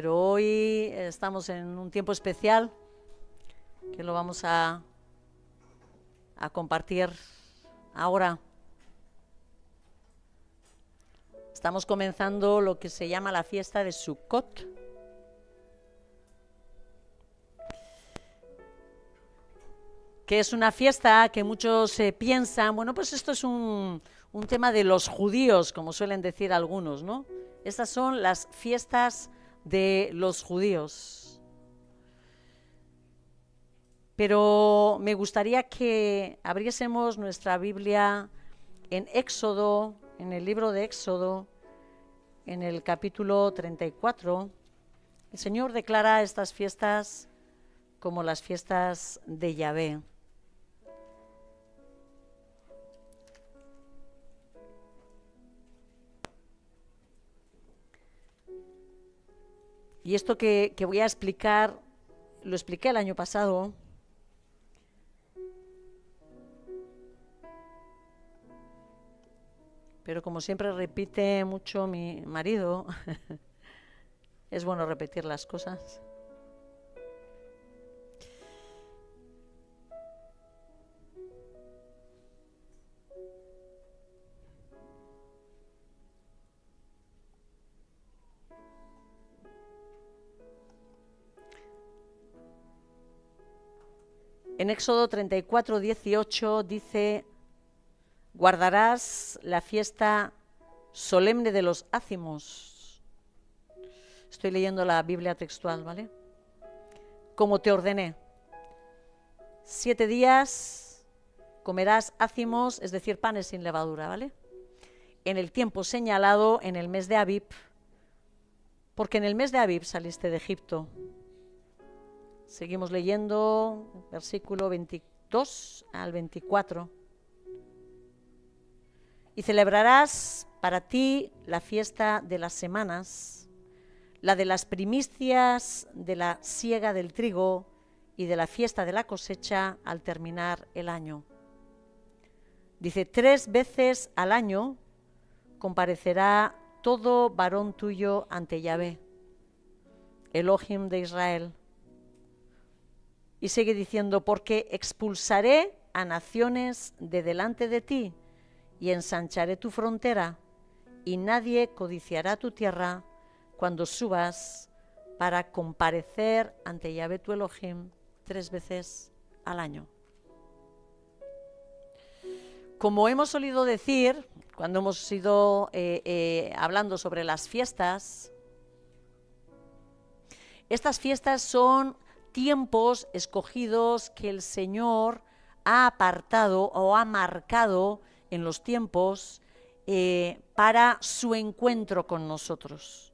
pero hoy estamos en un tiempo especial que lo vamos a compartir ahora. Estamos comenzando lo que se llama la fiesta de Sukkot. Que es una fiesta que muchos piensan, bueno, pues esto es un tema de los judíos, como suelen decir algunos, ¿no? Estas son las fiestas de los judíos. Pero me gustaría que abriésemos nuestra Biblia en Éxodo, en el libro de Éxodo, en el capítulo 34. El Señor declara estas fiestas como las fiestas de Yahvé. Y esto que voy a explicar, lo expliqué el año pasado. Pero como siempre repite mucho mi marido, es bueno repetir las cosas. En Éxodo 34, 18 dice: guardarás la fiesta solemne de los ácimos. Estoy leyendo la Biblia textual, ¿vale? Como te ordené. 7 días comerás ácimos, es decir, panes sin levadura, ¿vale? En el tiempo señalado, en el mes de Abib, porque en el mes de Abib saliste de Egipto. Seguimos leyendo, versículo 22 al 24. Y celebrarás para ti la fiesta de las semanas, la de las primicias de la siega del trigo y de la fiesta de la cosecha al terminar el año. Dice: 3 veces al año comparecerá todo varón tuyo ante Yahvé, Elohim de Israel. Y sigue diciendo: porque expulsaré a naciones de delante de ti y ensancharé tu frontera, y nadie codiciará tu tierra cuando subas para comparecer ante Yahvé tu Elohim 3 veces al año. Como hemos solido decir, cuando hemos ido hablando sobre las fiestas, estas fiestas son tiempos escogidos que el Señor ha apartado o ha marcado en los tiempos para su encuentro con nosotros.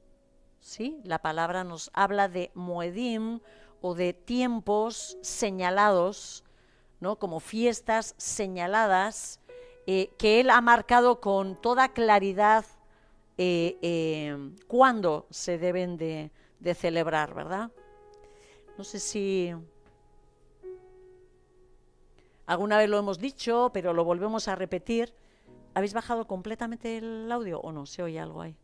¿Sí? La palabra nos habla de moedim o de tiempos señalados, ¿no? Como fiestas señaladas que Él ha marcado con toda claridad cuándo se deben de celebrar, ¿verdad? No sé si alguna vez lo hemos dicho, pero lo volvemos a repetir. ¿Habéis bajado completamente el audio o no? ¿Se oye algo ahí?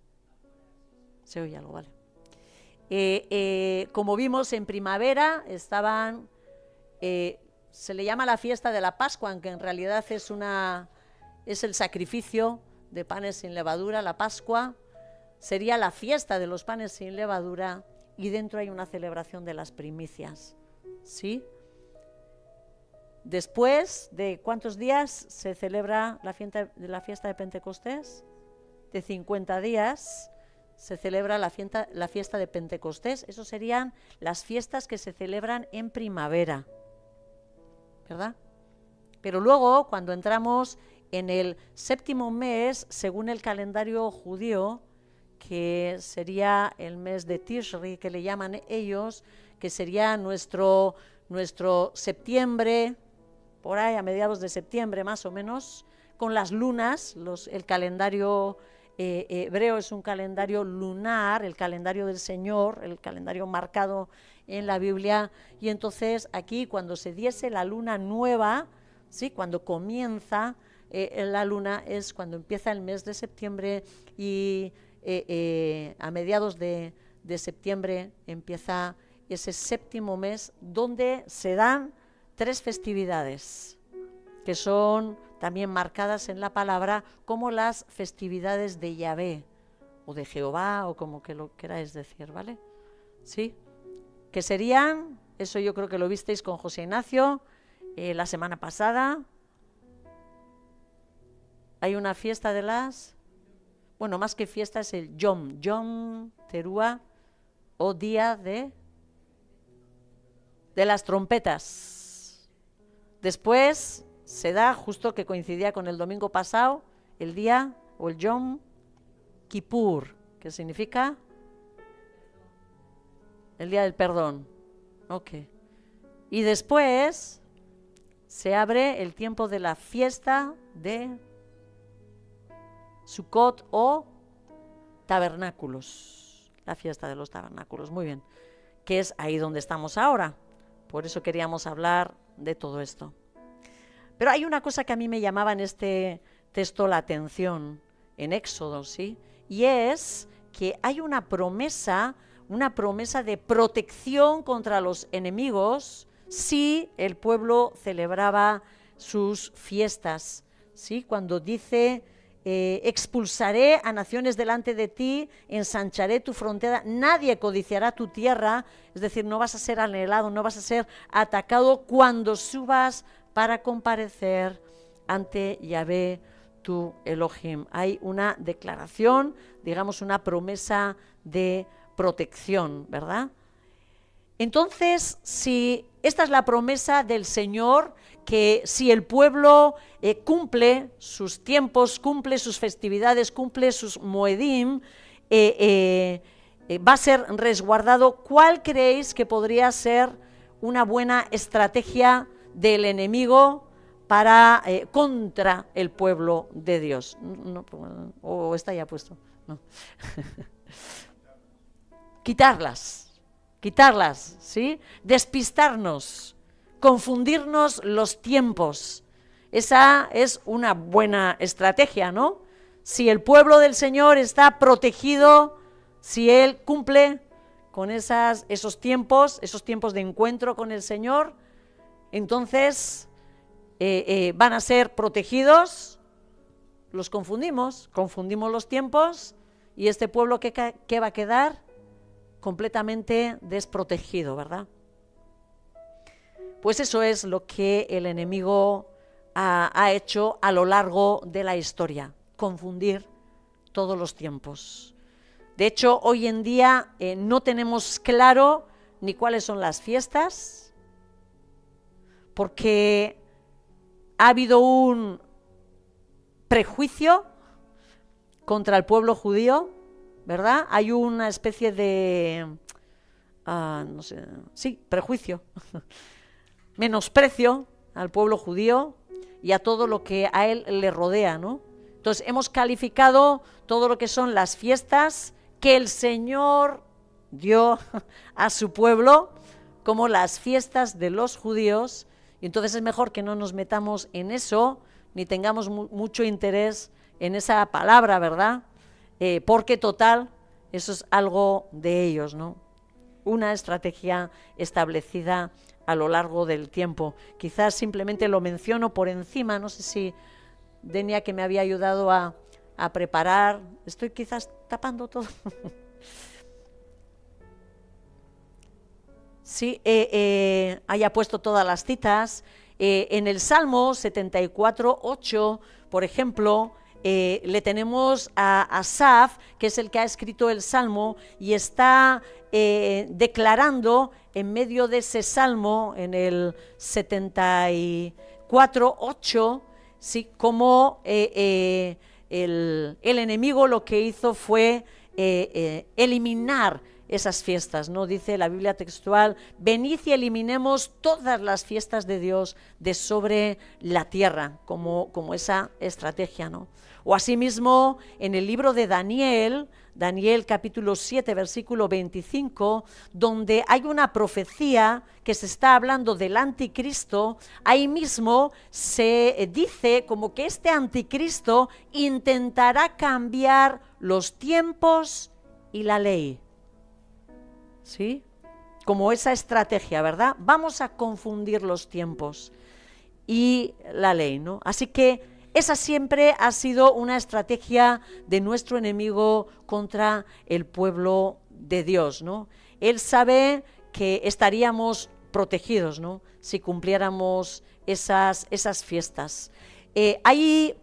Se oye algo, vale. Como vimos en primavera, estaban, se le llama la fiesta de la Pascua, aunque en realidad es el sacrificio de panes sin levadura. La Pascua sería la fiesta de los panes sin levadura, y dentro hay una celebración de las primicias, ¿sí? Después de ¿cuántos días se celebra la fiesta de Pentecostés? De 50 días se celebra la fiesta de Pentecostés. Eso serían las fiestas que se celebran en primavera, ¿verdad? Pero luego, cuando entramos en el 7º mes, según el calendario judío, que sería el mes de Tishri, que le llaman ellos, que sería nuestro septiembre, por ahí a mediados de septiembre más o menos, con las lunas. El calendario hebreo es un calendario lunar, el calendario del Señor, el calendario marcado en la Biblia. Y entonces aquí, cuando se diese la luna nueva, ¿sí? Cuando comienza la luna, es cuando empieza el mes de septiembre, y a mediados de de septiembre empieza ese séptimo mes donde se dan 3 festividades que son también marcadas en la palabra como las festividades de Yahvé o de Jehová o como que lo queráis decir, ¿vale? ¿Sí? Que serían, eso yo creo que lo visteis con José Ignacio la semana pasada. Hay una fiesta de las, bueno, más que fiesta es el Yom Teruah o día de las trompetas. Después se da, justo que coincidía con el domingo pasado, el día o el Yom Kippur, que significa el día del perdón. Ok. Y después se abre el tiempo de la fiesta de Sukkot o tabernáculos, la fiesta de los tabernáculos, muy bien, que es ahí donde estamos ahora. Por eso queríamos hablar de todo esto. Pero hay una cosa que a mí me llamaba en este texto la atención, en Éxodo, ¿sí? Y es que hay una promesa de protección contra los enemigos si el pueblo celebraba sus fiestas, ¿sí? Cuando dice, expulsaré a naciones delante de ti, ensancharé tu frontera, nadie codiciará tu tierra, es decir, no vas a ser anhelado, no vas a ser atacado cuando subas para comparecer ante Yahvé tu Elohim. Hay una declaración, digamos una promesa de protección, ¿verdad? Entonces, si esta es la promesa del Señor, que si el pueblo cumple sus tiempos, cumple sus festividades, cumple sus moedim, va a ser resguardado, ¿cuál creéis que podría ser una buena estrategia del enemigo para contra el pueblo de Dios? No, o está ya puesto. No. Quitarlas, ¿sí? Despistarnos, confundirnos los tiempos. Esa es una buena estrategia, ¿no? Si el pueblo del Señor está protegido, si Él cumple con esos tiempos de encuentro con el Señor, entonces van a ser protegidos. Los confundimos los tiempos y este pueblo ¿qué va a quedar? Completamente desprotegido, ¿verdad? Pues eso es lo que el enemigo ha hecho a lo largo de la historia, confundir todos los tiempos. De hecho, hoy en día no tenemos claro ni cuáles son las fiestas, porque ha habido un prejuicio contra el pueblo judío, ¿verdad? Hay una especie de, prejuicio, menosprecio al pueblo judío y a todo lo que a él le rodea, ¿no? Entonces hemos calificado todo lo que son las fiestas que el Señor dio a su pueblo como las fiestas de los judíos, y entonces es mejor que no nos metamos en eso, ni tengamos mucho interés en esa palabra, ¿verdad? Porque total, eso es algo de ellos, ¿no? Una estrategia establecida a lo largo del tiempo. Quizás simplemente lo menciono por encima, no sé si Denia, que me había ayudado a preparar, estoy quizás tapando todo. Sí, haya puesto todas las citas. En el Salmo 74:8, por ejemplo, le tenemos a Asaf, que es el que ha escrito el Salmo, y está declarando en medio de ese Salmo, en el 74:8, ¿sí? Como el enemigo lo que hizo fue eliminar esas fiestas, ¿no? Dice la Biblia textual: venid y eliminemos todas las fiestas de Dios de sobre la tierra, como esa estrategia, ¿no? O asimismo, en el libro de Daniel capítulo 7, versículo 25, donde hay una profecía que se está hablando del anticristo, ahí mismo se dice como que este anticristo intentará cambiar los tiempos y la ley. ¿sí? Como esa estrategia, ¿verdad? Vamos a confundir los tiempos y la ley, ¿no? Así que esa siempre ha sido una estrategia de nuestro enemigo contra el pueblo de Dios, ¿no? Él sabe que estaríamos protegidos, ¿no?, si cumpliéramos esas fiestas. Hay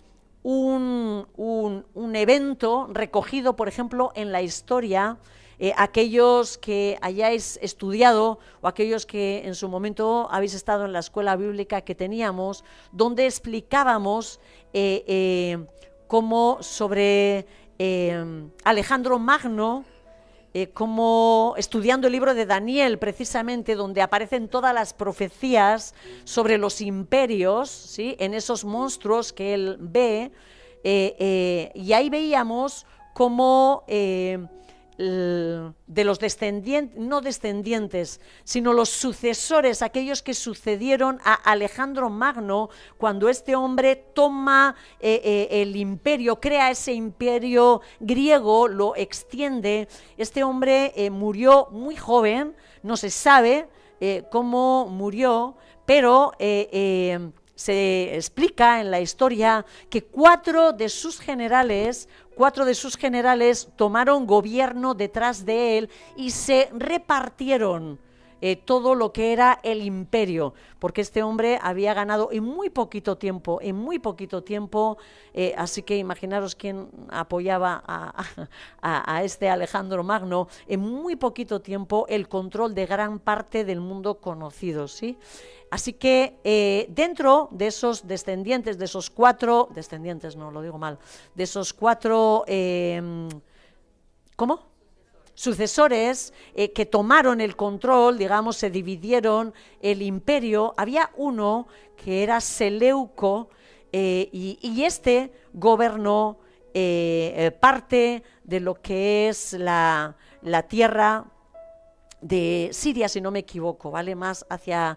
un evento recogido, por ejemplo, en la historia. Aquellos que hayáis estudiado o aquellos que en su momento habéis estado en la escuela bíblica que teníamos, donde explicábamos cómo sobre Alejandro Magno, como estudiando el libro de Daniel, precisamente, donde aparecen todas las profecías sobre los imperios, ¿sí?, en esos monstruos que él ve, y ahí veíamos cómo de los descendientes, no descendientes, sino los sucesores, aquellos que sucedieron a Alejandro Magno, cuando este hombre toma el imperio, crea ese imperio griego, lo extiende. Este hombre murió muy joven, no se sabe cómo murió, pero se explica en la historia que cuatro de sus generales tomaron gobierno detrás de él y se repartieron todo lo que era el imperio, porque este hombre había ganado en muy poquito tiempo, así que imaginaros quién apoyaba a este Alejandro Magno, en muy poquito tiempo el control de gran parte del mundo conocido, ¿sí? Así que dentro de esos descendientes, de esos cuatro, de esos cuatro, sucesores que tomaron el control, digamos, se dividieron el imperio, había uno que era Seleuco, y este gobernó parte de lo que es la tierra de Siria, si no me equivoco, ¿vale?, más hacia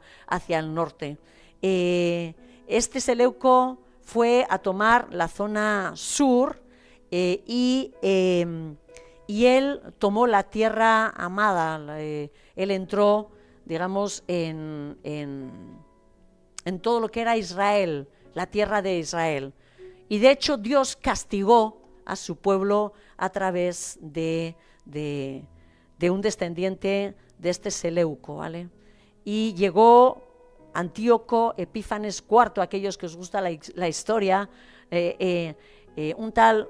el norte. Este Seleuco fue a tomar la zona sur y él tomó la tierra amada. Él entró, digamos, en todo lo que era Israel, la tierra de Israel. Y de hecho Dios castigó a su pueblo a través de un descendiente de este Seleuco, ¿vale? Y llegó Antíoco Epífanes IV, aquellos que os gusta la historia, un tal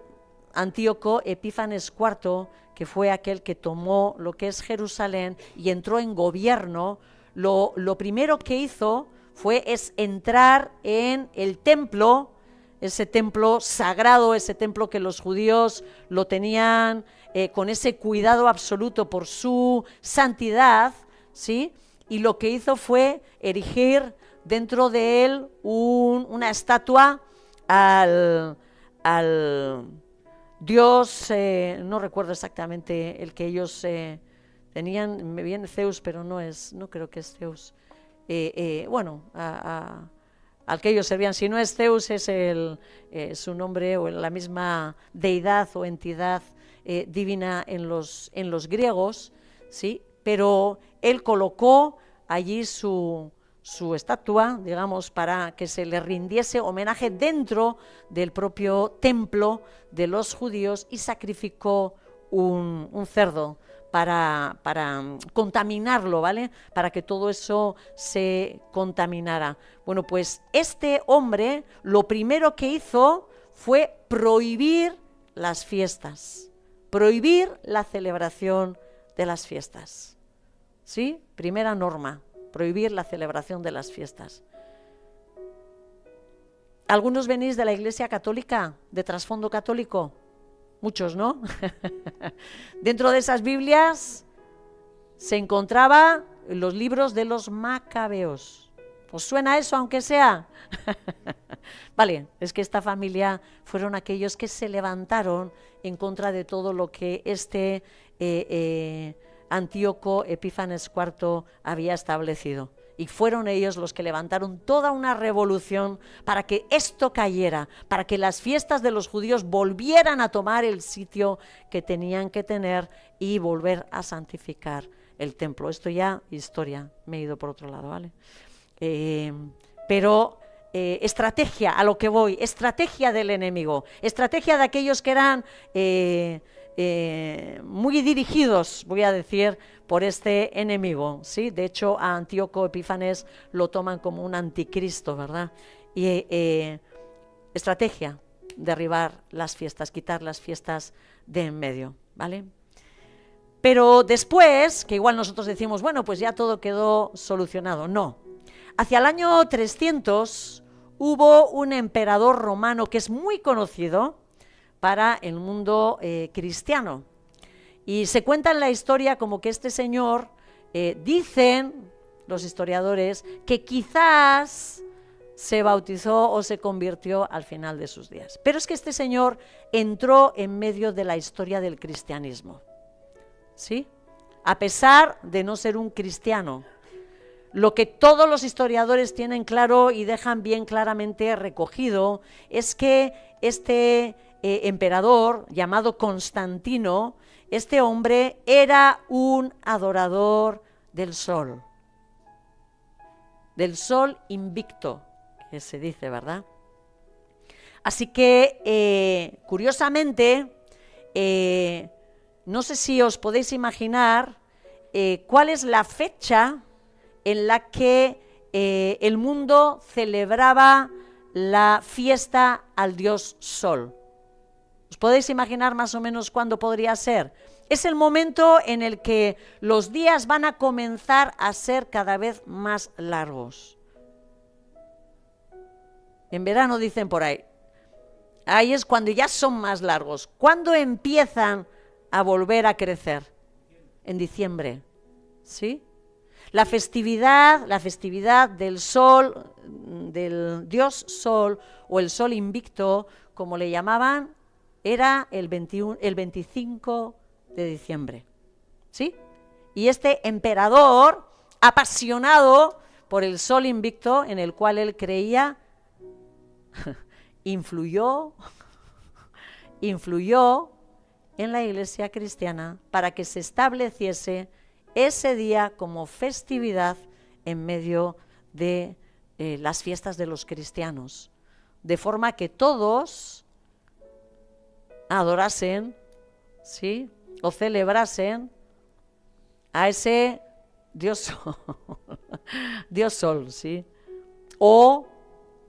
Antíoco Epífanes IV, que fue aquel que tomó lo que es Jerusalén y entró en gobierno. Lo primero que hizo es entrar en el templo, ese templo sagrado, ese templo que los judíos lo tenían con ese cuidado absoluto por su santidad, ¿sí? Y lo que hizo fue erigir dentro de él una estatua al dios, no recuerdo exactamente el que ellos tenían, me viene Zeus, pero no creo que es Zeus. Al que ellos servían, si no es Zeus, es su nombre o la misma deidad o entidad divina en los griegos, ¿sí? Pero él colocó allí su estatua, digamos, para que se le rindiese homenaje dentro del propio templo de los judíos, y sacrificó un cerdo para contaminarlo, ¿vale?, para que todo eso se contaminara. Bueno, pues este hombre lo primero que hizo fue prohibir las fiestas, prohibir la celebración de las fiestas, ¿sí? Primera norma, prohibir la celebración de las fiestas. ¿Algunos venís de la Iglesia Católica, de trasfondo católico? Muchos, ¿no? Dentro de esas Biblias se encontraba los libros de los Macabeos. ¿Os suena eso, aunque sea? Vale, es que esta familia fueron aquellos que se levantaron en contra de todo lo que este Antíoco Epífanes IV había establecido. Y fueron ellos los que levantaron toda una revolución para que esto cayera, para que las fiestas de los judíos volvieran a tomar el sitio que tenían que tener y volver a santificar el templo. Esto ya, historia, me he ido por otro lado, ¿vale? Pero estrategia, a lo que voy, estrategia del enemigo, estrategia de aquellos que eran muy dirigidos, voy a decir, por este enemigo, ¿sí? De hecho, a Antíoco Epífanes lo toman como un anticristo, ¿verdad? Y estrategia, derribar las fiestas, quitar las fiestas de en medio, ¿vale? Pero después, que igual nosotros decimos, bueno, pues ya todo quedó solucionado, no. Hacia el año 300 hubo un emperador romano que es muy conocido para el mundo cristiano. Y se cuenta en la historia como que este señor, dicen los historiadores, que quizás se bautizó o se convirtió al final de sus días. Pero es que este señor entró en medio de la historia del cristianismo, ¿sí? A pesar de no ser un cristiano. Lo que todos los historiadores tienen claro y dejan bien claramente recogido es que este emperador llamado Constantino, este hombre era un adorador del sol invicto, que se dice, ¿verdad? Así que, curiosamente, no sé si os podéis imaginar cuál es la fecha en la que el mundo celebraba la fiesta al dios Sol. ¿Os podéis imaginar más o menos cuándo podría ser? Es el momento en el que los días van a comenzar a ser cada vez más largos. En verano dicen por ahí. Ahí es cuando ya son más largos. ¿Cuándo empiezan a volver a crecer? En diciembre, ¿sí? La festividad del sol, del dios Sol, o el sol invicto, como le llamaban, era el 25 de diciembre, ¿sí? Y este emperador, apasionado por el sol invicto, en el cual él creía, influyó en la iglesia cristiana para que se estableciese ese día como festividad en medio de las fiestas de los cristianos, de forma que todos adorasen, ¿sí?, o celebrasen a ese Dios Sol, Dios Sol, ¿sí? O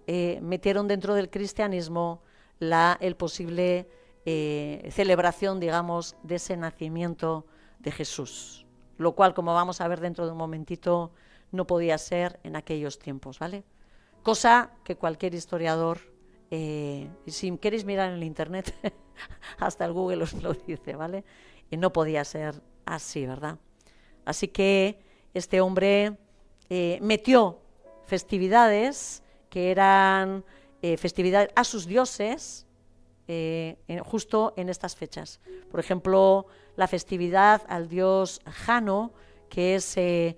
metieron dentro del cristianismo el posible celebración, digamos, de ese nacimiento de Jesús, lo cual, como vamos a ver dentro de un momentito, no podía ser en aquellos tiempos, ¿vale? Cosa que cualquier historiador, si queréis mirar en el internet, hasta el Google os lo dice, ¿vale? Y no podía ser así, ¿verdad? Así que este hombre metió festividades que eran festividades a sus dioses justo en estas fechas. Por ejemplo, la festividad al dios Jano, que es el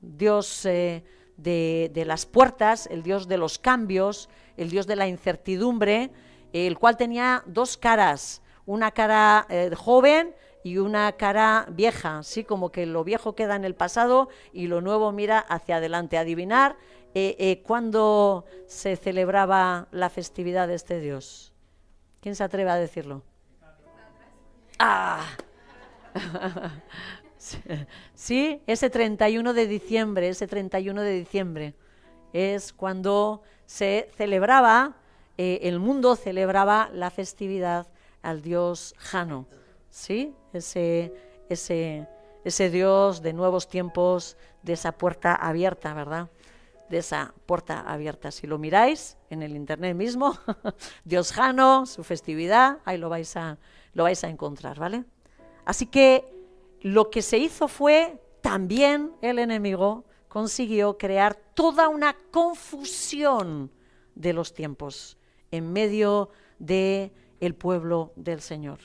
dios de las puertas, el dios de los cambios, el dios de la incertidumbre, el cual tenía dos caras, una cara joven y una cara vieja, ¿sí? Como que lo viejo queda en el pasado y lo nuevo mira hacia adelante. Adivinar cuándo se celebraba la festividad de este dios. ¿Quién se atreve a decirlo? ¡Ah! Sí, ese 31 de diciembre, es cuando se celebraba, el mundo celebraba la festividad al dios Jano, ¿sí? Ese dios de nuevos tiempos, de esa puerta abierta, ¿verdad? De esa puerta abierta. Si lo miráis en el internet mismo, dios Jano, su festividad, ahí lo vais a encontrar, ¿vale? Así que lo que se hizo fue, también el enemigo consiguió crear toda una confusión de los tiempos en medio del pueblo del Señor,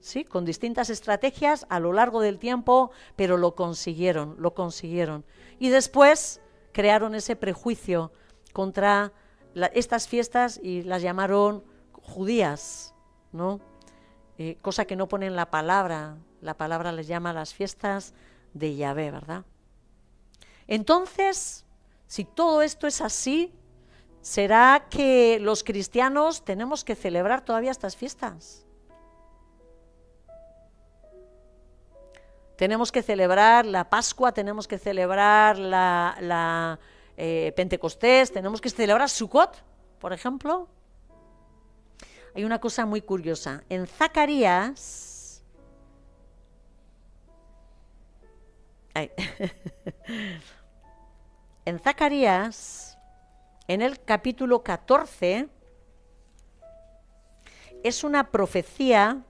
¿sí? Con distintas estrategias a lo largo del tiempo, pero lo consiguieron. Y después crearon ese prejuicio contra estas fiestas y las llamaron judías, ¿no? Cosa que no pone en la palabra les llama las fiestas de Yahvé, ¿verdad? Entonces, si todo esto es así, ¿será que los cristianos tenemos que celebrar todavía estas fiestas? Tenemos que celebrar la Pascua, tenemos que celebrar la Pentecostés, tenemos que celebrar Sukkot, por ejemplo. Hay una cosa muy curiosa. En Zacarías... en Zacarías, en el capítulo 14, es una profecía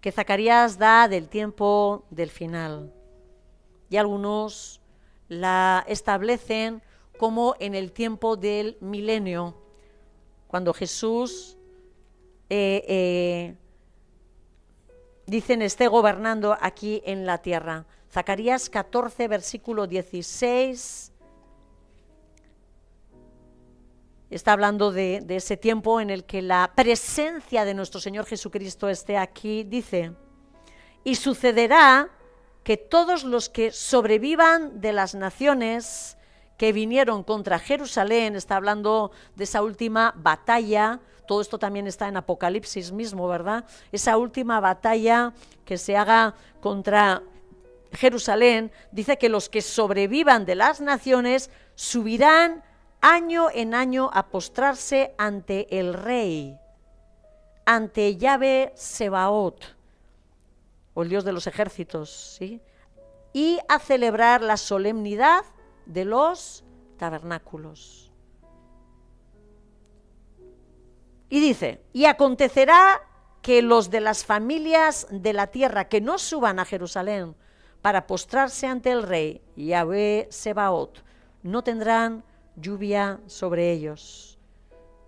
que Zacarías da del tiempo del final. Y algunos la establecen como en el tiempo del milenio, cuando Jesús dicen esté gobernando aquí en la tierra. Zacarías 14, versículo 16, está hablando de ese tiempo en el que la presencia de nuestro Señor Jesucristo esté aquí. Dice, y sucederá que todos los que sobrevivan de las naciones que vinieron contra Jerusalén, está hablando de esa última batalla, todo esto también está en Apocalipsis mismo, ¿verdad? Esa última batalla que se haga contra Jerusalén, dice que los que sobrevivan de las naciones subirán año en año a postrarse ante el Rey, ante Yahvé Sebaot, o el Dios de los ejércitos, ¿sí? Y a celebrar la solemnidad de los tabernáculos. Y dice, y acontecerá que los de las familias de la tierra que no suban a Jerusalén para postrarse ante el Rey, Yahvé Sebaot, no tendrán lluvia sobre ellos,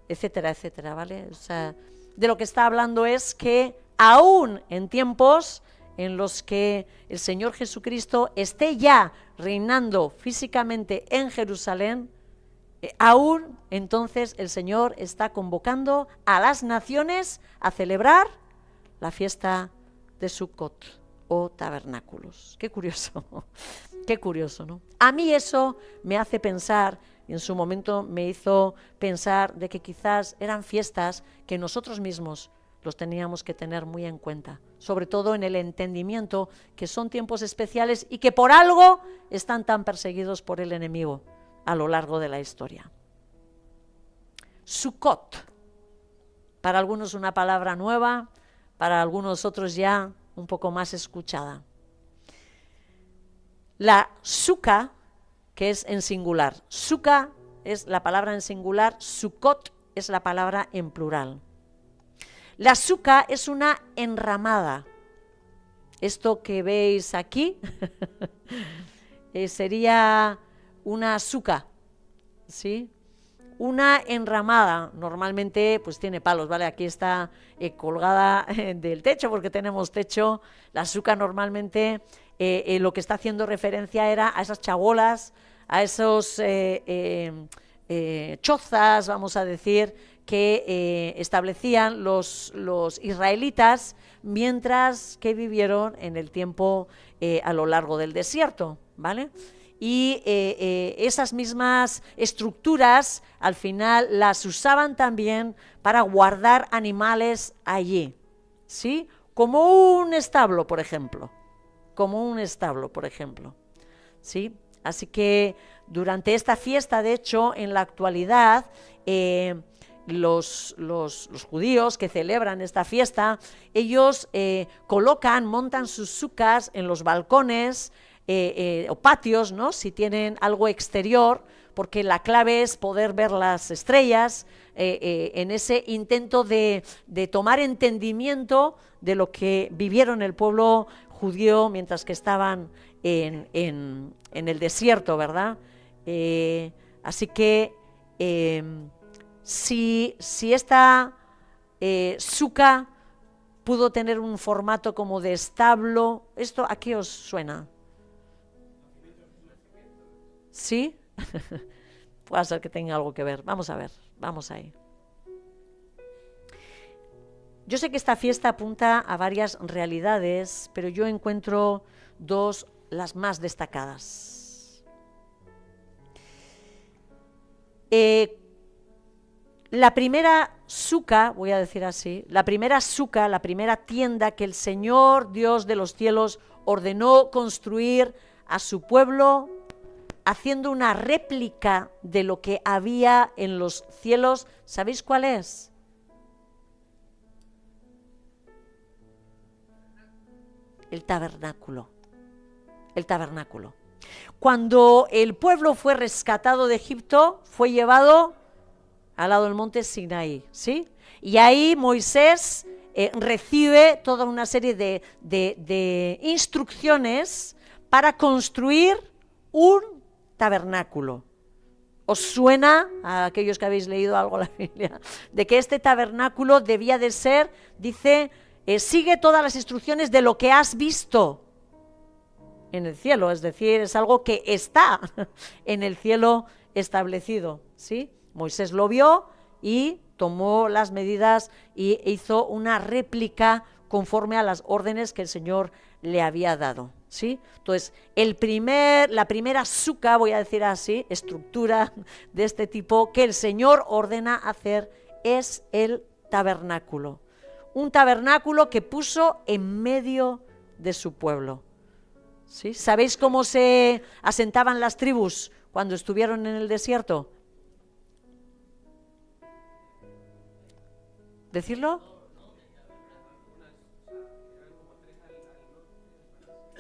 etcétera, etcétera, ¿vale? O sea, de lo que está hablando es que aún en tiempos en los que el Señor Jesucristo esté ya reinando físicamente en Jerusalén, aún entonces el Señor está convocando a las naciones a celebrar la fiesta de Sukkot o tabernáculos. Qué curioso, qué curioso, ¿no? A mí eso me hace pensar, en su momento me hizo pensar de que quizás eran fiestas que nosotros mismos los teníamos que tener muy en cuenta, sobre todo en el entendimiento que son tiempos especiales y que por algo están tan perseguidos por el enemigo a lo largo de la historia. Sukkot, para algunos una palabra nueva, para algunos otros ya un poco más escuchada. La sukkah, que es en singular, sukkah es la palabra en singular, Sukkot es la palabra en plural. La sukkah es una enramada. Esto que veis aquí sería una sukkah, ¿sí? Una enramada, normalmente pues tiene palos, ¿vale? Aquí está colgada del techo porque tenemos techo. La sukkah normalmente lo que está haciendo referencia era a esas chabolas, a esos chozas, vamos a decir, que establecían los israelitas mientras que vivieron en el tiempo a lo largo del desierto, ¿vale? Y esas mismas estructuras al final las usaban también para guardar animales allí, ¿sí? Como un establo, por ejemplo, ¿sí? Así que durante esta fiesta, de hecho, en la actualidad, los judíos que celebran esta fiesta, ellos montan sus sucas en los balcones o patios, ¿no? Si tienen algo exterior, porque la clave es poder ver las estrellas en ese intento de tomar entendimiento de lo que vivieron el pueblo judío mientras que estaban en el desierto, ¿verdad? Así que si esta sukkah pudo tener un formato como de establo, ¿esto a qué os suena? ¿Sí? Puede ser que tenga algo que ver. Vamos a ver, vamos ahí. Yo sé que esta fiesta apunta a varias realidades, pero yo encuentro dos, las más destacadas. La primera suca, voy a decir así, la primera suca, la primera tienda que el Señor Dios de los cielos ordenó construir a su pueblo, haciendo una réplica de lo que había en los cielos, ¿sabéis cuál es? El tabernáculo. El tabernáculo. Cuando el pueblo fue rescatado de Egipto, fue llevado al lado del monte Sinaí, ¿sí? Y ahí Moisés recibe toda una serie de instrucciones para construir un tabernáculo. ¿Os suena a aquellos que habéis leído algo la Biblia? De que este tabernáculo debía de ser, dice, sigue todas las instrucciones de lo que has visto en el cielo, es decir, es algo que está en el cielo establecido, ¿sí? Moisés lo vio y tomó las medidas y hizo una réplica conforme a las órdenes que el Señor le había dado, ¿sí? Entonces, la primera suca, voy a decir así, estructura de este tipo que el Señor ordena hacer es el tabernáculo. Un tabernáculo que puso en medio de su pueblo. ¿Sí? ¿Sabéis cómo se asentaban las tribus cuando estuvieron en el desierto? ¿Decirlo?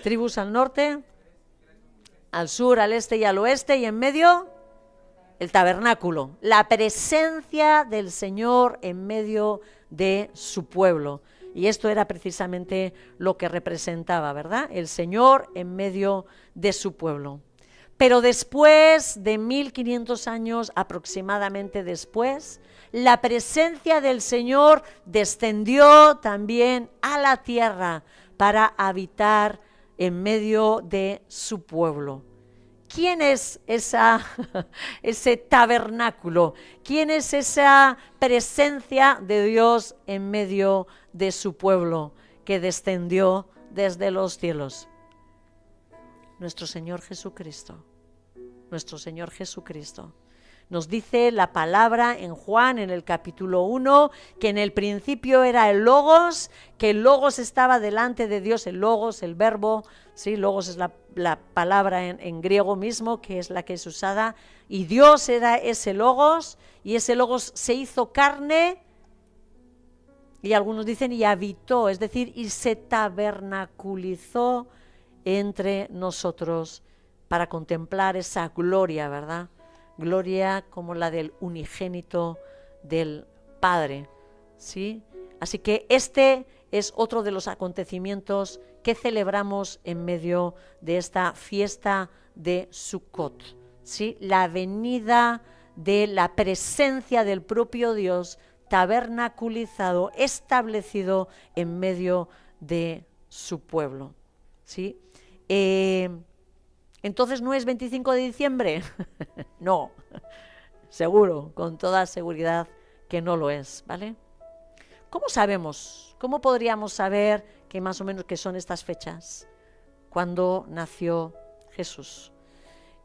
Tribus al norte, al sur, al este y al oeste, y en medio el tabernáculo, la presencia del Señor en medio de su pueblo. Y esto era precisamente lo que representaba, ¿verdad? El Señor en medio de su pueblo. Pero después de 1500 años aproximadamente después, la presencia del Señor descendió también a la tierra para habitar en medio de su pueblo. ¿Quién es ese tabernáculo? ¿Quién es esa presencia de Dios en medio de su pueblo que descendió desde los cielos? Nuestro Señor Jesucristo. Nuestro Señor Jesucristo. Nos dice la palabra en Juan, en el capítulo 1, que en el principio era el Logos, que el Logos estaba delante de Dios, el Logos, el verbo, ¿sí? Logos es la palabra en griego mismo, que es la que es usada, y Dios era ese Logos, y ese Logos se hizo carne, y algunos dicen y habitó, es decir, y se tabernaculizó entre nosotros para contemplar esa gloria, ¿verdad? Gloria como la del unigénito del Padre, ¿sí? Así que este es otro de los acontecimientos que celebramos en medio de esta fiesta de Sukkot, ¿sí? La venida de la presencia del propio Dios tabernaculizado, establecido en medio de su pueblo, ¿sí? Entonces, ¿no es 25 de diciembre? No, seguro, con toda seguridad que no lo es, ¿vale? ¿Cómo sabemos? ¿Cómo podríamos saber que más o menos que son estas fechas? Cuando nació Jesús.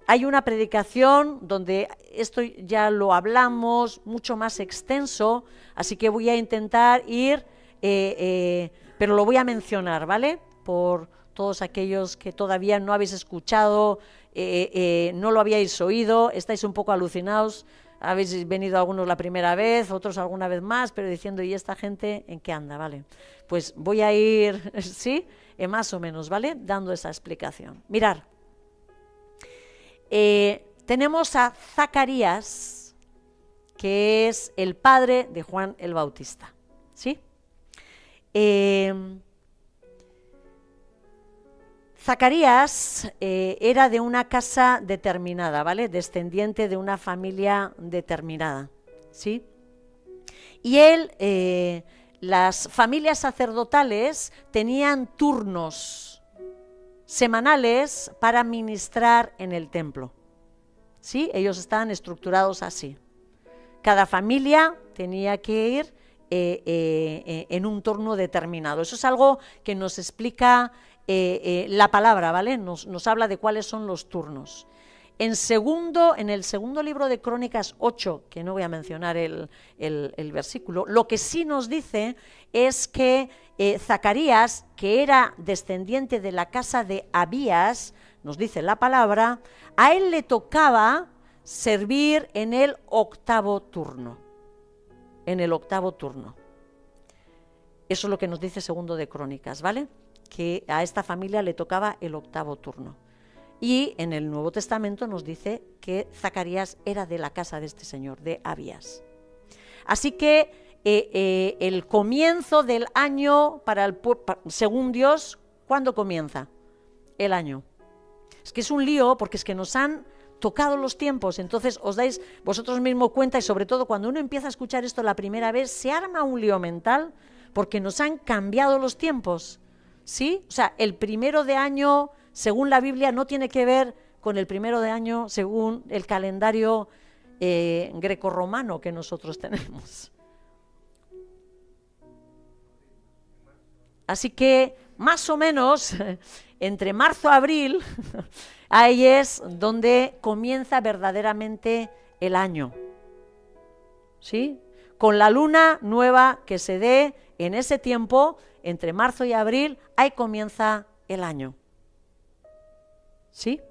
Hay una predicación donde esto ya lo hablamos, mucho más extenso, así que voy a intentar ir, pero lo voy a mencionar, ¿vale? Por todos aquellos que todavía no habéis escuchado, no lo habíais oído, estáis un poco alucinados, habéis venido algunos la primera vez, otros alguna vez más, pero diciendo, ¿y esta gente en qué anda? ¿Vale? Pues voy a ir, ¿sí? Más o menos, ¿vale? Dando esa explicación. Mirad, tenemos a Zacarías, que es el padre de Juan el Bautista, ¿sí? Zacarías era de una casa determinada, ¿vale? Descendiente de una familia determinada, ¿sí? Y él, las familias sacerdotales tenían turnos semanales para ministrar en el templo, ¿sí? Ellos estaban estructurados así. Cada familia tenía que ir en un turno determinado. Eso es algo que nos explica la palabra, ¿vale? Nos habla de cuáles son los turnos. En el segundo libro de Crónicas 8, que no voy a mencionar el versículo, lo que sí nos dice es que Zacarías, que era descendiente de la casa de Abías, nos dice la palabra, a él le tocaba servir en el octavo turno. En el octavo turno. Eso es lo que nos dice segundo de Crónicas, ¿vale? Que a esta familia le tocaba el octavo turno. Y en el Nuevo Testamento nos dice que Zacarías era de la casa de este señor, de Abías. Así que el comienzo del año según Dios, ¿cuándo comienza el año? Es que es un lío porque es que nos han tocado los tiempos, entonces os dais vosotros mismos cuenta, y sobre todo cuando uno empieza a escuchar esto la primera vez, se arma un lío mental porque nos han cambiado los tiempos, ¿sí? O sea, el primero de año, según la Biblia, no tiene que ver con el primero de año según el calendario grecorromano que nosotros tenemos. Así que, más o menos, entre marzo y abril, ahí es donde comienza verdaderamente el año. ¿Sí? Con la luna nueva que se dé en ese tiempo, entre marzo y abril, ahí comienza el año. ¿Sí?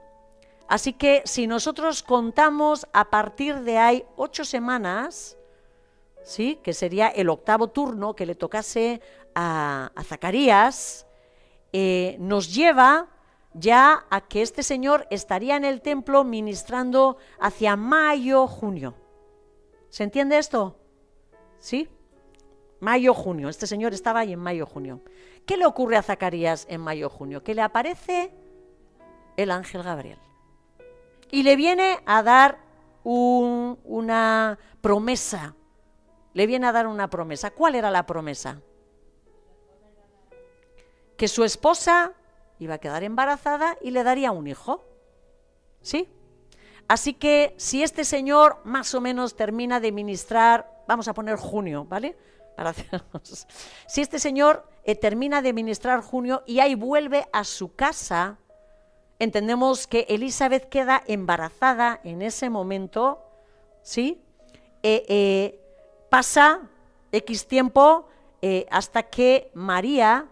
Así que si nosotros contamos a partir de ahí 8 semanas, ¿sí? Que sería el octavo turno que le tocase a Zacarías, nos lleva ya a que este señor estaría en el templo ministrando hacia mayo, junio. ¿Se entiende esto? ¿Sí? Mayo, junio. Este señor estaba ahí en mayo, junio. ¿Qué le ocurre a Zacarías en mayo, junio? Que le aparece el ángel Gabriel y le viene a dar una promesa. Le viene a dar una promesa. ¿Cuál era la promesa? Que su esposa iba a quedar embarazada y le daría un hijo. ¿Sí? Así que si este señor más o menos termina de ministrar, vamos a poner junio, ¿vale? Para hacernos. Si este señor termina de ministrar junio y ahí vuelve a su casa, entendemos que Elizabeth queda embarazada en ese momento, ¿sí? Pasa X tiempo hasta que María,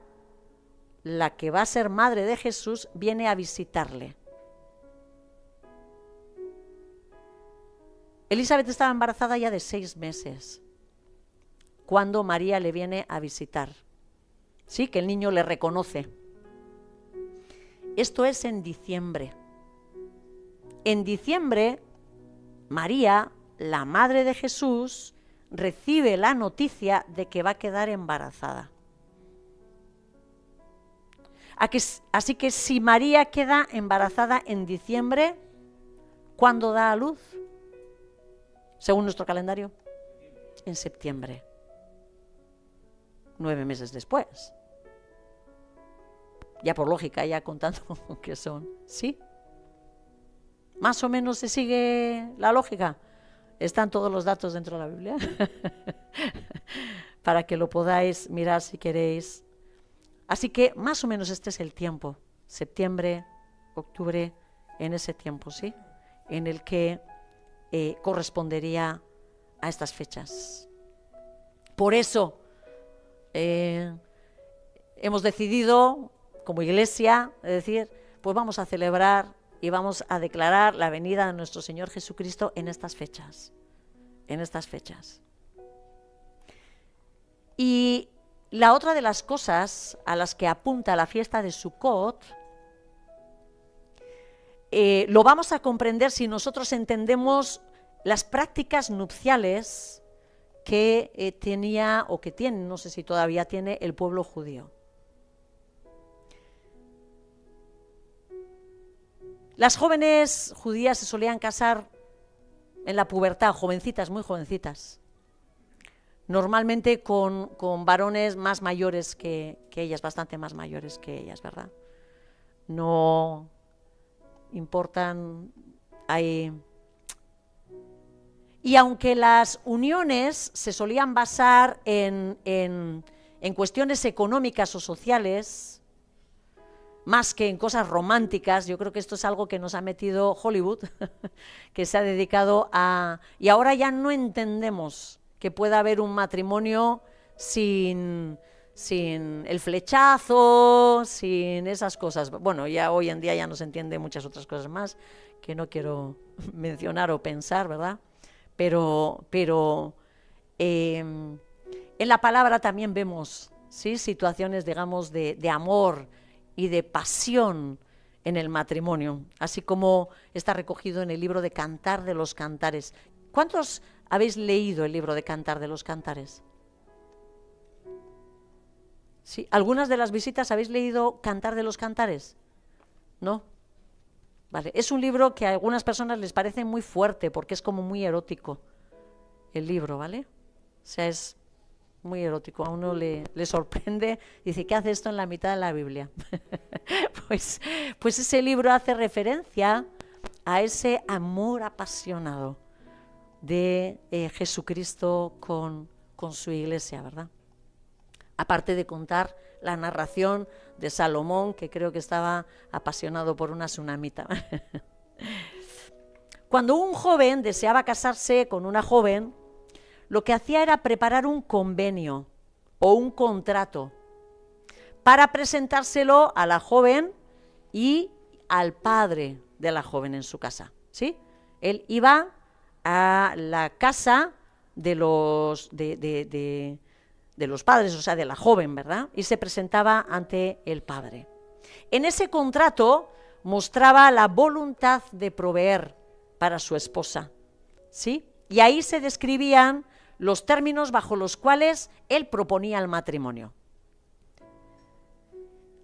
la que va a ser madre de Jesús, viene a visitarle. Elizabeth estaba embarazada ya de 6 meses cuando María le viene a visitar. Sí, que el niño le reconoce. Esto es en diciembre. En diciembre, María, la madre de Jesús, recibe la noticia de que va a quedar embarazada. Así que si María queda embarazada en diciembre, ¿cuándo da a luz? Según nuestro calendario, en septiembre. 9 meses después. Ya por lógica, ya contando que son, ¿sí? Más o menos se sigue la lógica. Están todos los datos dentro de la Biblia para que lo podáis mirar si queréis. Así que más o menos este es el tiempo, septiembre, octubre, en ese tiempo, ¿sí? En el que correspondería a estas fechas. Por eso hemos decidido, como iglesia, decir, pues vamos a celebrar y vamos a declarar la venida de nuestro Señor Jesucristo en estas fechas. En estas fechas. Y la otra de las cosas a las que apunta la fiesta de Sukkot, lo vamos a comprender si nosotros entendemos las prácticas nupciales que tenía o que tiene, no sé si todavía tiene, el pueblo judío. Las jóvenes judías se solían casar en la pubertad, jovencitas, muy jovencitas. Normalmente con varones más mayores que ellas, bastante más mayores que ellas, ¿verdad? No importan, Y aunque las uniones se solían basar en cuestiones económicas o sociales, más que en cosas románticas, yo creo que esto es algo que nos ha metido Hollywood, que se ha dedicado a... Y ahora ya no entendemos que pueda haber un matrimonio sin el flechazo, sin esas cosas. Bueno, ya hoy en día ya no se entiende muchas otras cosas más que no quiero mencionar o pensar, ¿verdad? Pero en la palabra también vemos, ¿sí?, situaciones, digamos, de amor y de pasión en el matrimonio, así como está recogido en el libro de Cantar de los Cantares. ¿Cuántos habéis leído el libro de Cantar de los Cantares? ¿Sí? ¿Algunas de las visitas habéis leído Cantar de los Cantares? ¿No? Vale. Es un libro que a algunas personas les parece muy fuerte porque es como muy erótico el libro, ¿vale? O sea, es muy erótico, a uno le sorprende, dice, ¿qué hace esto en la mitad de la Biblia? pues ese libro hace referencia a ese amor apasionado de Jesucristo con su iglesia, ¿verdad? Aparte de contar la narración de Salomón, que creo que estaba apasionado por una tsunamita. Cuando un joven deseaba casarse con una joven, lo que hacía era preparar un convenio o un contrato para presentárselo a la joven y al padre de la joven en su casa, ¿sí? Él iba a la casa de los padres, o sea, de la joven, ¿verdad? Y se presentaba ante el padre. En ese contrato mostraba la voluntad de proveer para su esposa, ¿sí? Y ahí se describían los términos bajo los cuales él proponía el matrimonio.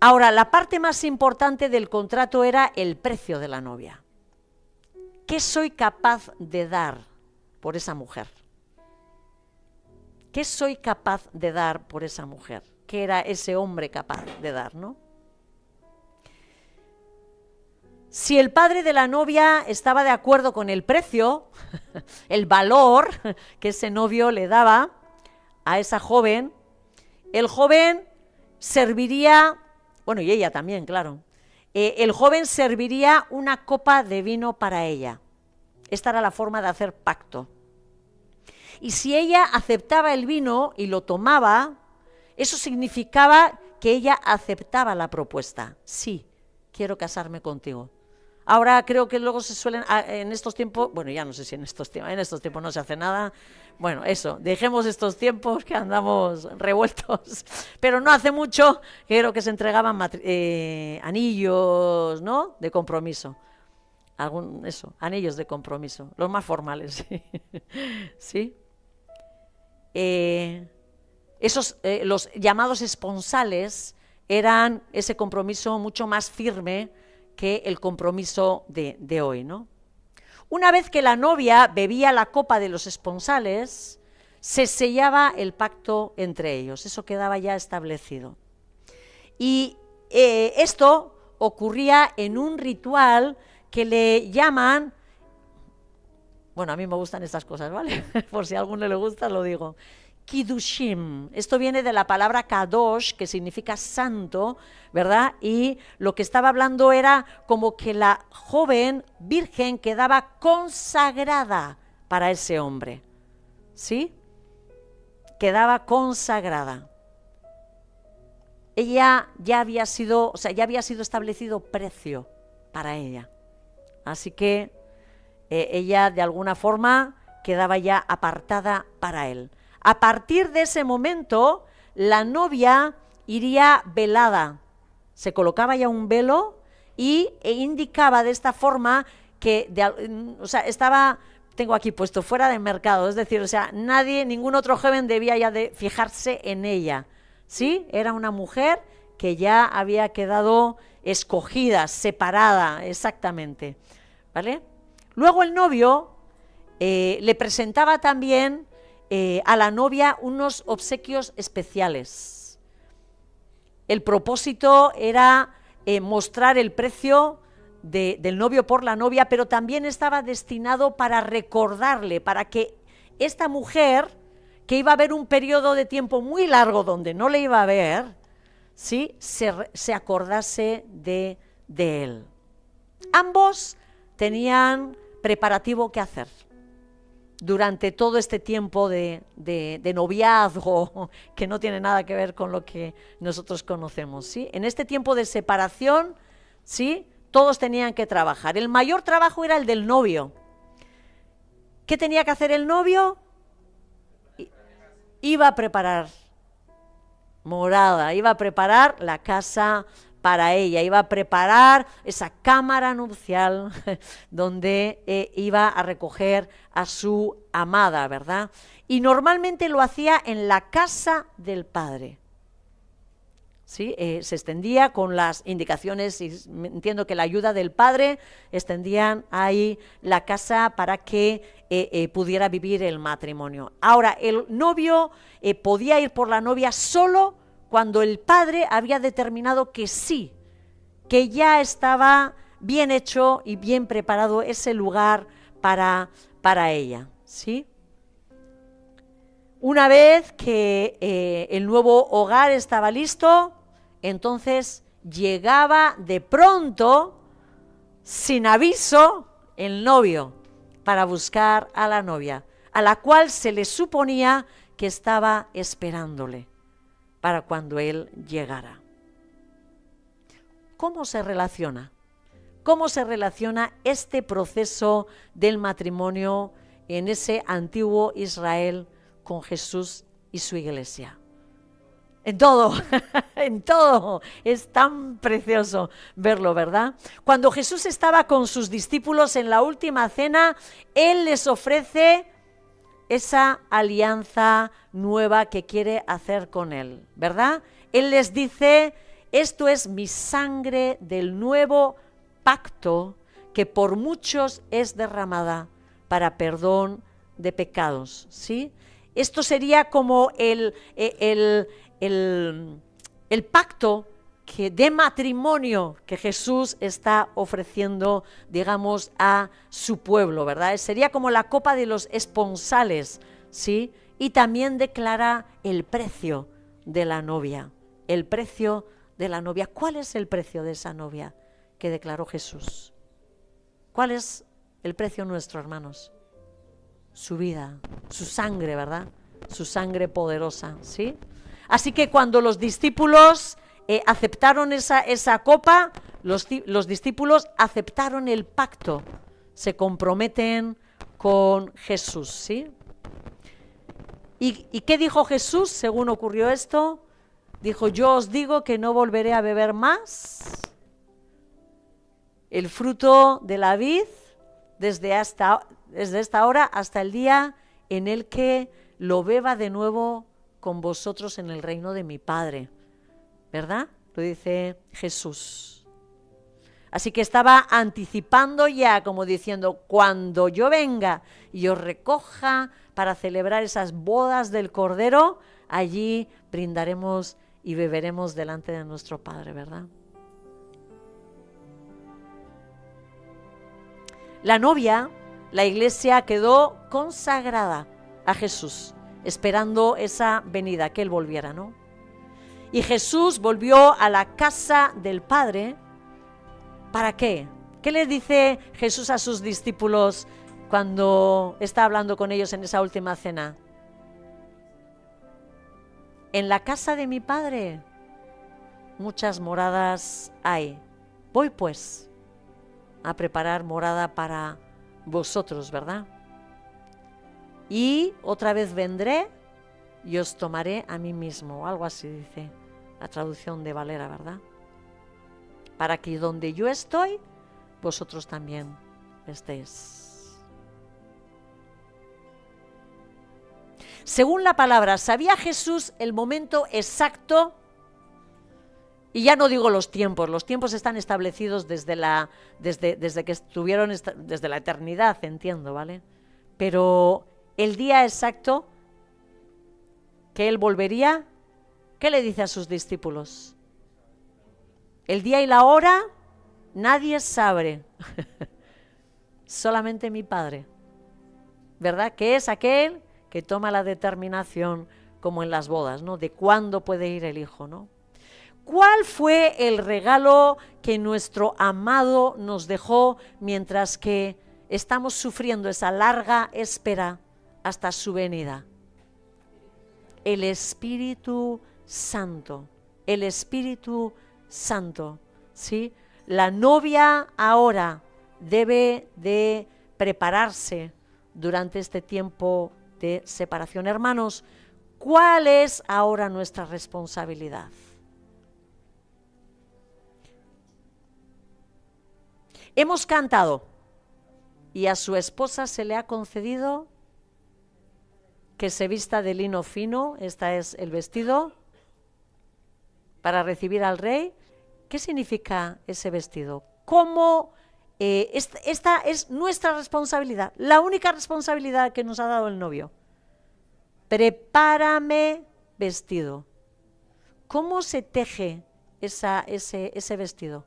Ahora, la parte más importante del contrato era el precio de la novia. ¿Qué soy capaz de dar por esa mujer? ¿Qué soy capaz de dar por esa mujer? ¿Qué era ese hombre capaz de dar, no? Si el padre de la novia estaba de acuerdo con el precio, el valor que ese novio le daba a esa joven, el joven serviría, bueno, y ella también, claro, el joven serviría una copa de vino para ella. Esta era la forma de hacer pacto. Y si ella aceptaba el vino y lo tomaba, eso significaba que ella aceptaba la propuesta. Sí, quiero casarme contigo. Ahora creo que luego se suelen, en estos tiempos, bueno, ya no sé si en estos tiempos no se hace nada. Bueno, eso, dejemos estos tiempos que andamos revueltos. Pero no hace mucho creo que se entregaban anillos, ¿no?, de compromiso. Anillos de compromiso, los más formales, ¿sí? Los llamados esponsales eran ese compromiso mucho más firme que el compromiso de hoy, ¿no? Una vez que la novia bebía la copa de los esponsales, se sellaba el pacto entre ellos, eso quedaba ya establecido. Y esto ocurría en un ritual que le llaman, bueno, a mí me gustan estas cosas, ¿vale? Por si a alguno le gusta, lo digo. Kiddushim. Esto viene de la palabra kadosh, que significa santo, ¿verdad? Y lo que estaba hablando era como que la joven virgen quedaba consagrada para ese hombre, ¿sí? Quedaba consagrada. Ella ya había sido establecido precio para ella. Así que ella de alguna forma quedaba ya apartada para él. A partir de ese momento, la novia iría velada. Se colocaba ya un velo e indicaba de esta forma que, estaba, tengo aquí puesto, fuera de mercado. Es decir, ningún otro joven debía ya de fijarse en ella. ¿Sí? Era una mujer que ya había quedado escogida, separada, exactamente. ¿Vale? Luego el novio le presentaba también a la novia unos obsequios especiales. El propósito era mostrar el precio del novio por la novia, pero también estaba destinado para recordarle, para que esta mujer, que iba a haber un periodo de tiempo muy largo donde no le iba a ver, ¿sí?, se acordase de él. Ambos tenían preparativo que hacer durante todo este tiempo de noviazgo, que no tiene nada que ver con lo que nosotros conocemos, ¿sí? En este tiempo de separación, ¿sí?, todos tenían que trabajar. El mayor trabajo era el del novio. ¿Qué tenía que hacer el novio? Iba a preparar morada, iba a preparar la casa para ella, iba a preparar esa cámara nupcial donde iba a recoger a su amada, ¿verdad? Y normalmente lo hacía en la casa del padre. ¿Sí? Se extendía con las indicaciones, y entiendo que la ayuda del padre, extendían ahí la casa para que pudiera vivir el matrimonio. Ahora, el novio podía ir por la novia solo cuando el padre había determinado que sí, que ya estaba bien hecho y bien preparado ese lugar para ella, ¿sí? Una vez que el nuevo hogar estaba listo, entonces llegaba de pronto, sin aviso, el novio para buscar a la novia, a la cual se le suponía que estaba esperándole para cuando él llegara. ¿Cómo se relaciona? ¿Cómo se relaciona este proceso del matrimonio en ese antiguo Israel con Jesús y su iglesia? En todo, en todo. Es tan precioso verlo, ¿verdad? Cuando Jesús estaba con sus discípulos en la última cena, Él les ofrece esa alianza nueva que quiere hacer con Él, ¿verdad? Él les dice: esto es mi sangre del nuevo pacto que por muchos es derramada para perdón de pecados, ¿sí? Esto sería como el pacto de matrimonio que Jesús está ofreciendo, digamos, a su pueblo, ¿verdad? Sería como la copa de los esponsales, ¿sí? Y también declara el precio de la novia, el precio de la novia. ¿Cuál es el precio de esa novia que declaró Jesús? ¿Cuál es el precio nuestro, hermanos? Su vida, su sangre, ¿verdad? Su sangre poderosa, ¿sí? Así que cuando los discípulos aceptaron esa copa, los discípulos aceptaron el pacto, se comprometen con Jesús, ¿sí? ¿Y qué dijo Jesús según ocurrió esto? Dijo: yo os digo que no volveré a beber más el fruto de la vid desde esta hora hasta el día en el que lo beba de nuevo con vosotros en el reino de mi Padre, ¿verdad? Lo dice Jesús. Así que estaba anticipando ya, como diciendo: cuando yo venga y os recoja para celebrar esas bodas del Cordero, allí brindaremos y beberemos delante de nuestro Padre, ¿verdad? La novia, la iglesia, quedó consagrada a Jesús, esperando esa venida, que Él volviera, ¿no? Y Jesús volvió a la casa del Padre. ¿Para qué? ¿Qué les dice Jesús a sus discípulos cuando está hablando con ellos en esa última cena? En la casa de mi Padre muchas moradas hay. Voy pues a preparar morada para vosotros, ¿verdad? Y otra vez vendré y os tomaré a mí mismo, algo así dice la traducción de Valera, ¿verdad? Para que donde yo estoy, vosotros también estéis. Según la palabra, ¿sabía Jesús el momento exacto? Y ya no digo los tiempos están establecidos desde que estuvieron, desde la eternidad, entiendo, ¿vale? Pero el día exacto que Él volvería, ¿qué le dice a sus discípulos? El día y la hora Nadie sabe, solamente mi Padre, ¿verdad? Que es aquel que toma la determinación, como en las bodas, ¿no? De cuándo puede ir el hijo, ¿no? ¿Cuál fue el regalo que nuestro amado nos dejó mientras que estamos sufriendo esa larga espera hasta su venida? El Espíritu Santo. El Espíritu Santo, ¿sí? La novia ahora debe de prepararse durante este tiempo de separación. Hermanos, ¿cuál es ahora nuestra responsabilidad? Hemos cantado y a su esposa se le ha concedido que se vista de lino fino, este es el vestido, para recibir al rey. ¿Qué significa ese vestido? ¿Cómo esta es nuestra responsabilidad, la única responsabilidad que nos ha dado el novio? Prepárame vestido. ¿Cómo se teje ese vestido?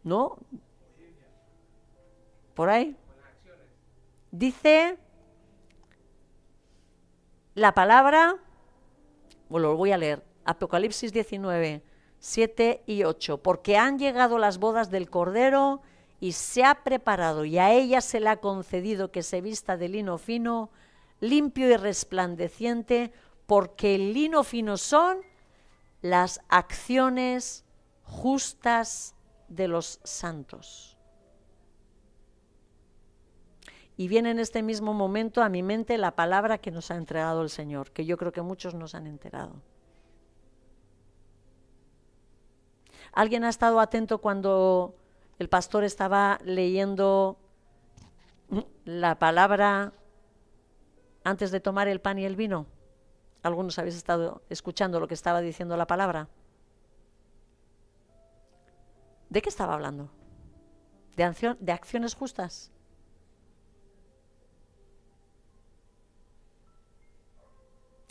¿No? ¿Por ahí? Dice la palabra, bueno, lo voy a leer, Apocalipsis 19, 7 y 8, porque han llegado las bodas del Cordero y se ha preparado y a ella se le ha concedido que se vista de lino fino, limpio y resplandeciente, porque el lino fino son las acciones justas de los santos. Y viene en este mismo momento a mi mente la palabra que nos ha entregado el Señor, que yo creo que muchos nos han enterado. ¿Alguien ha estado atento cuando el pastor estaba leyendo la palabra antes de tomar el pan y el vino? ¿Algunos habéis estado escuchando lo que estaba diciendo la palabra? ¿De qué estaba hablando? ¿De acciones justas?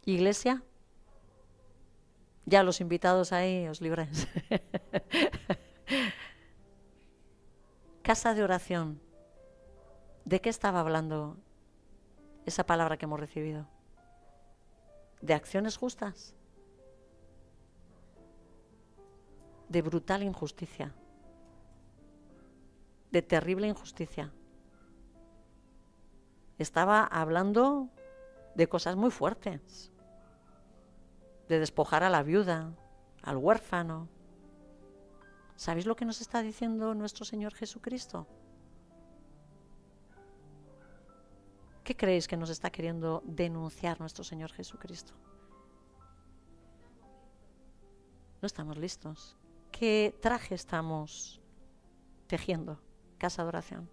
¿Iglesia? Ya los invitados ahí os libráis. Casa de oración. ¿De qué estaba hablando esa palabra que hemos recibido? ¿De acciones justas? De brutal injusticia. De terrible injusticia. Estaba hablando de cosas muy fuertes. De despojar a la viuda, al huérfano. ¿Sabéis lo que nos está diciendo nuestro Señor Jesucristo? ¿Qué creéis que nos está queriendo denunciar nuestro Señor Jesucristo? No estamos listos. ¿Qué traje estamos tejiendo? Casa de oración.